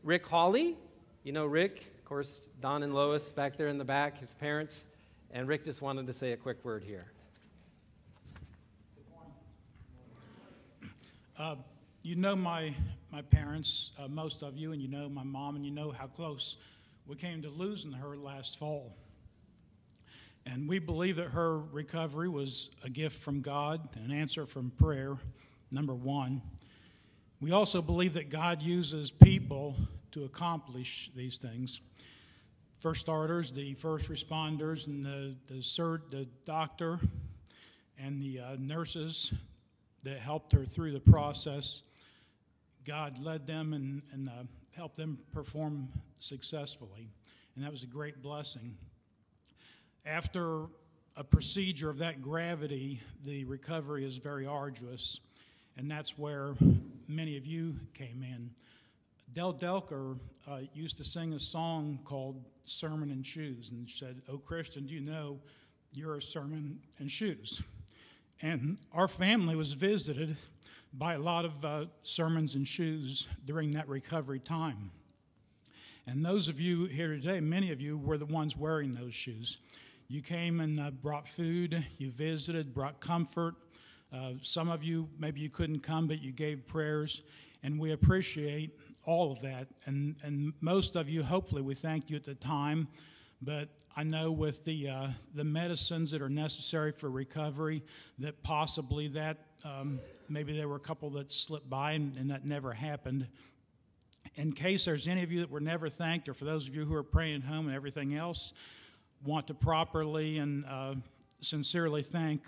Rick Hawley. You know Rick, of course, Don and Lois back there in the back, his parents. And Rick just wanted to say a quick word here. You know my parents, most of you, and you know my mom, and you know how close we came to losing her last fall. And we believe that her recovery was a gift from God, an answer from prayer, number one. We also believe that God uses people to accomplish these things. For starters, the first responders and the doctor and the nurses that helped her through the process. God led them and helped them perform successfully, and that was a great blessing. After a procedure of that gravity, the recovery is very arduous, and that's where many of you came in. Del Delker used to sing a song called Sermon in Shoes, and said, "Oh, Christian, do you know you're a sermon in shoes?" And our family was visited by a lot of sermons in shoes during that recovery time. And those of you here today, many of you were the ones wearing those shoes. You came and brought food, you visited, brought comfort. Some of you, maybe you couldn't come, but you gave prayers, and we appreciate all of that. And most of you, hopefully, we thanked you at the time, but I know with the medicines that are necessary for recovery, that possibly that maybe there were a couple that slipped by and that never happened. In case there's any of you that were never thanked, or for those of you who are praying at home and everything else, want to properly and sincerely thank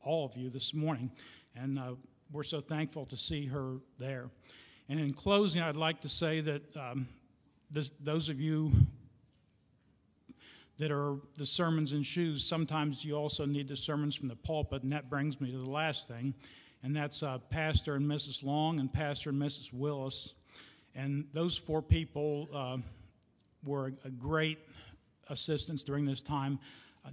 all of you this morning. And we're so thankful to see her there. And in closing, I'd like to say that those of you that are the sermons in shoes, sometimes you also need the sermons from the pulpit, and that brings me to the last thing, and that's Pastor and Mrs. Long and Pastor and Mrs. Willis. And those four people were a great assistance during this time,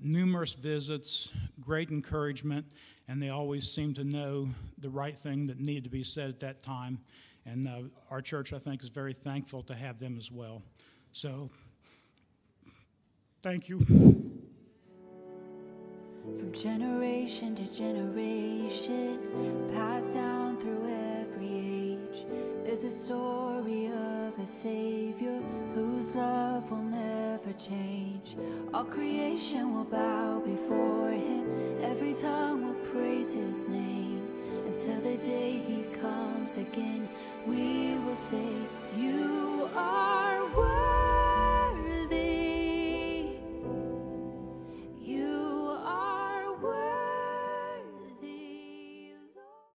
numerous visits, great encouragement, and they always seemed to know the right thing that needed to be said at that time. And our church, I think, is very thankful to have them as well. So, thank you. From generation to generation, passed down through every age, there's a story of a Savior whose love will never change. All creation will bow before Him, every tongue will praise His name. Until the day He comes again, we will say, "You